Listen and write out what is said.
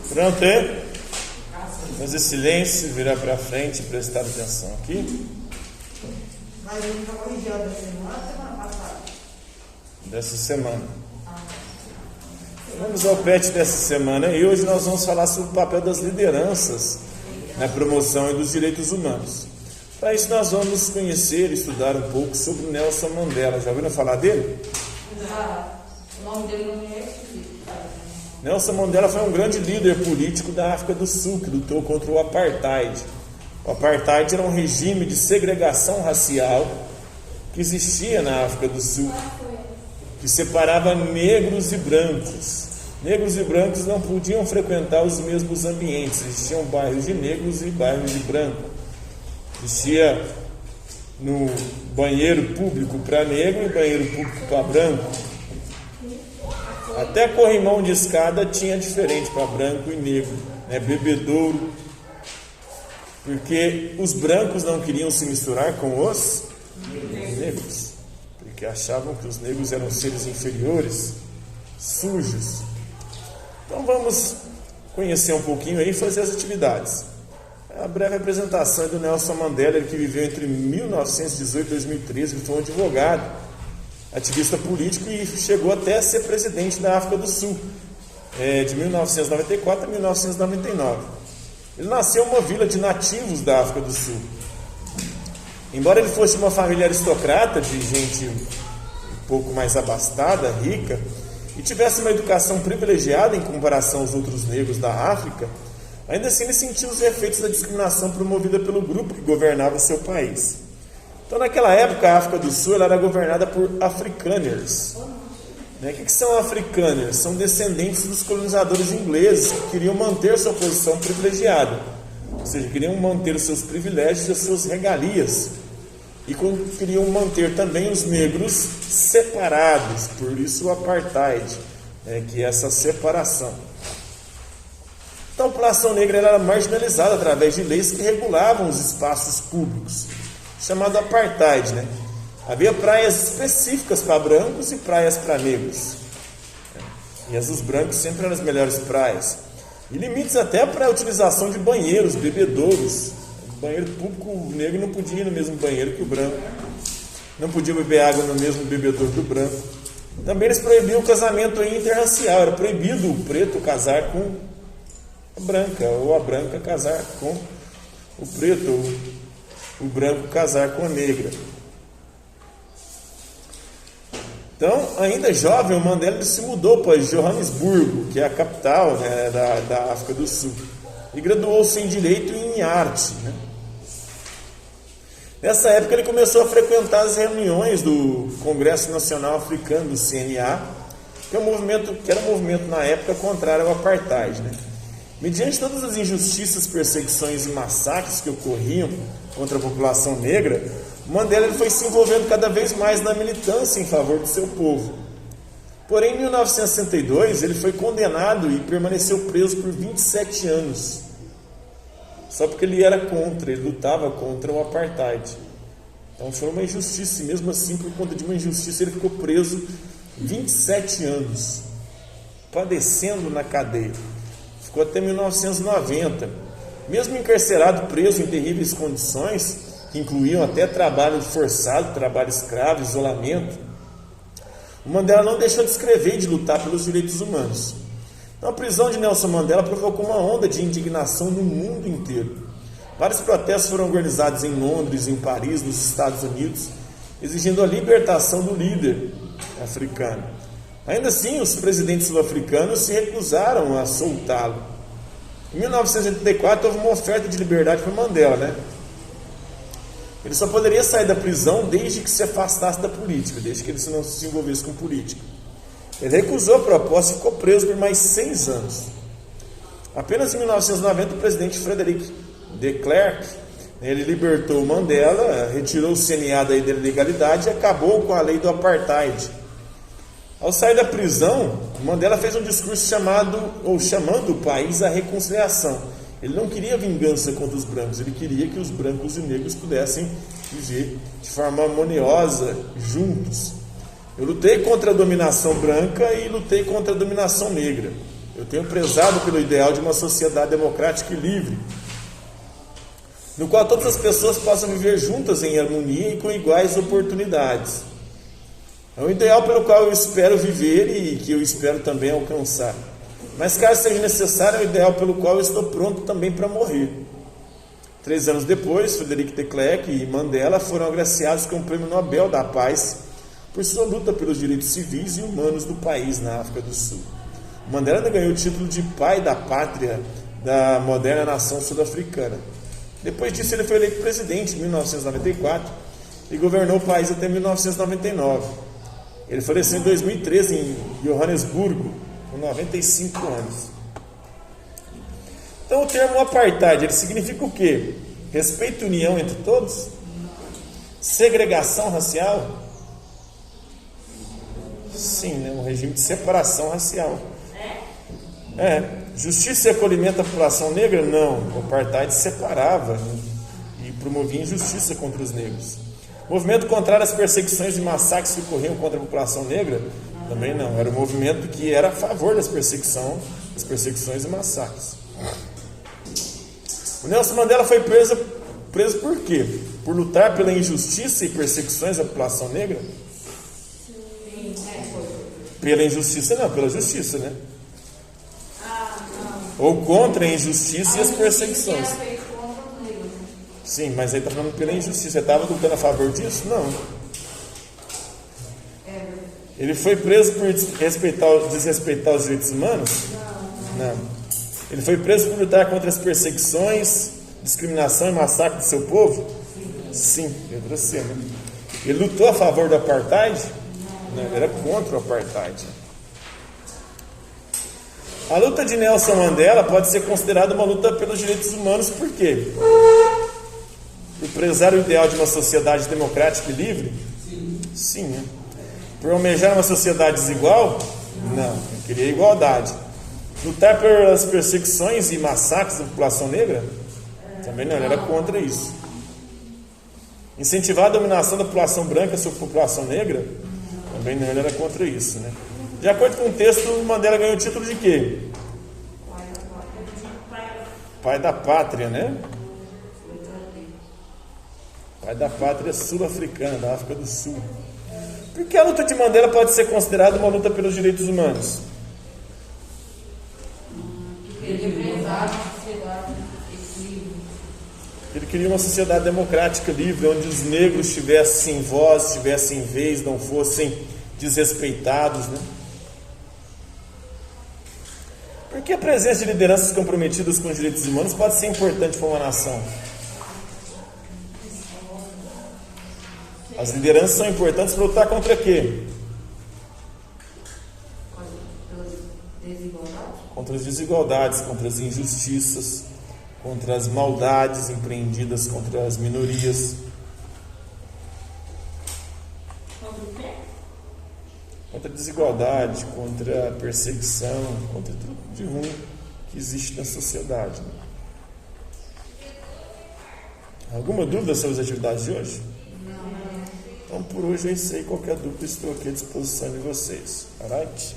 Pronto, hein? Fazer silêncio, virar para frente e prestar atenção aqui. Mas ele está corrigindo da semana passada? Dessa semana. Vamos ao PET dessa semana e hoje nós vamos falar sobre o papel das lideranças na promoção e dos direitos humanos. Para isso nós vamos conhecer e estudar um pouco sobre Nelson Mandela. Já ouviram falar dele? O nome dele não é esquisito. Nelson Mandela foi um grande líder político da África do Sul que lutou contra o Apartheid. O Apartheid era um regime de segregação racial que existia na África do Sul, que separava negros e brancos. Negros e brancos não podiam frequentar os mesmos ambientes. Existiam bairros de negros e bairros de brancos. Existia no banheiro público para negro e banheiro público para branco. Até corrimão de escada tinha diferente para branco e negro, né? Bebedouro, porque os brancos não queriam se misturar com os negros, porque achavam que os negros eram seres inferiores, sujos. Então vamos conhecer um pouquinho aí e fazer as atividades. A breve apresentação do Nelson Mandela, ele que viveu entre 1918 e 2013, ele foi um advogado, ativista político e chegou até a ser presidente da África do Sul, de 1994 a 1999. Ele nasceu em uma vila de nativos da África do Sul. Embora ele fosse uma família aristocrata, de gente um pouco mais abastada, rica, e tivesse uma educação privilegiada em comparação aos outros negros da África, ainda assim ele sentiu os efeitos da discriminação promovida pelo grupo que governava o seu país. Então, naquela época, a África do Sul ela era governada por afrikaners. O que são afrikaners? São descendentes dos colonizadores ingleses que queriam manter sua posição privilegiada, ou seja, queriam manter os seus privilégios e as suas regalias, e queriam manter também os negros separados, por isso o apartheid, que é essa separação. Então, a população negra era marginalizada através de leis que regulavam os espaços públicos, chamado apartheid, Havia praias específicas para brancos e praias para negros. E as dos brancos sempre eram as melhores praias. E limites até para a utilização de banheiros, bebedouros. O banheiro público, o negro não podia ir no mesmo banheiro que o branco. Não podia beber água no mesmo bebedouro que o branco. Também eles proibiam o casamento interracial. Era proibido o preto casar com a branca, ou a branca casar com o preto, ou o branco casar com a negra. Então, ainda jovem, o Mandela se mudou para Joanesburgo, que é a capital da África do Sul, e graduou-se em Direito e em Arte. Nessa época, ele começou a frequentar as reuniões do Congresso Nacional Africano, do CNA, que era um movimento na época contrário ao Apartheid. Mediante todas as injustiças, perseguições e massacres que ocorriam contra a população negra, Mandela ele foi se envolvendo cada vez mais na militância em favor do seu povo. Porém, em 1962, ele foi condenado e permaneceu preso por 27 anos. Só porque ele era contra, ele lutava contra o Apartheid. Então foi uma injustiça, e mesmo assim, por conta de uma injustiça, ele ficou preso 27 anos, padecendo na cadeia. Ficou até 1990. Mesmo encarcerado, preso em terríveis condições, que incluíam até trabalho forçado, trabalho escravo, isolamento, o Mandela não deixou de escrever e de lutar pelos direitos humanos. Então, a prisão de Nelson Mandela provocou uma onda de indignação no mundo inteiro. Vários protestos foram organizados em Londres, em Paris, nos Estados Unidos, exigindo a libertação do líder africano. Ainda assim, os presidentes sul-africanos se recusaram a soltá-lo. Em 1984, houve uma oferta de liberdade para Mandela, Ele só poderia sair da prisão desde que se afastasse da política, desde que ele não se envolvesse com política. Ele recusou a proposta e ficou preso por mais 6 anos. Apenas em 1990, o presidente Frederick de Klerk, ele libertou Mandela, retirou o CNA da ilegalidade e acabou com a lei do Apartheid. Ao sair da prisão, Mandela fez um discurso chamando o país à reconciliação. Ele não queria vingança contra os brancos, ele queria que os brancos e negros pudessem viver de forma harmoniosa, juntos. Eu lutei contra a dominação branca e lutei contra a dominação negra. Eu tenho prezado pelo ideal de uma sociedade democrática e livre, no qual todas as pessoas possam viver juntas em harmonia e com iguais oportunidades. É um ideal pelo qual eu espero viver e que eu espero também alcançar. Mas caso seja necessário, é o ideal pelo qual eu estou pronto também para morrer. 3 anos depois, Frederic de Klerk e Mandela foram agraciados com o Prêmio Nobel da Paz por sua luta pelos direitos civis e humanos do país na África do Sul. Mandela ainda ganhou o título de pai da pátria da moderna nação sul-africana. Depois disso, ele foi eleito presidente em 1994 e governou o país até 1999. Ele faleceu em 2013 em Johannesburgo, com 95 anos. Então, o termo apartheid, ele significa o quê? Respeito e união entre todos? Segregação racial? Sim, né? Um regime de separação racial. Justiça e acolhimento à população negra? Não. O apartheid separava e promovia injustiça contra os negros. Movimento contrário às perseguições e massacres que ocorriam contra a população negra? Também não. Era um movimento que era a favor das perseguições e massacres. O Nelson Mandela foi preso por quê? Por lutar pela injustiça e perseguições à população negra? Pela injustiça, não, pela justiça, né? Ou contra a injustiça e as perseguições. Sim, mas aí está falando pela injustiça. Você estava lutando a favor disso? Não. Ele foi preso por desrespeitar os direitos humanos? Não. Ele foi preso por lutar contra as perseguições, discriminação e massacre do seu povo? Sim, é você, né? Ele lutou a favor do apartheid? Não, ele era contra o apartheid. A luta de Nelson Mandela pode ser considerada uma luta pelos direitos humanos, por quê? Por prezar o ideal de uma sociedade democrática e livre? Sim, né? Por almejar uma sociedade desigual? Não, ele queria igualdade. Lutar pelas perseguições e massacres da população negra? Também não, ele era contra isso. Incentivar a dominação da população branca sobre a população negra? Também não, ele era contra isso, né? De acordo com o texto, Mandela ganhou o título de quê? Pai da pátria, né? Pai da pátria sul-africana, da África do Sul. Por que a luta de Mandela pode ser considerada uma luta pelos direitos humanos? Ele queria uma sociedade democrática livre, onde os negros tivessem voz, tivessem vez, não fossem desrespeitados, né? Por que a presença de lideranças comprometidas com os direitos humanos pode ser importante para uma nação? As lideranças são importantes para lutar contra quê? Contra as desigualdades, contra as injustiças, contra as maldades empreendidas contra as minorias. Contra a desigualdade, contra a perseguição, contra tudo de ruim que existe na sociedade. Alguma dúvida sobre as atividades de hoje? Não. Então por hoje é isso aí. Qualquer dúvida estou aqui à disposição de vocês. Alright?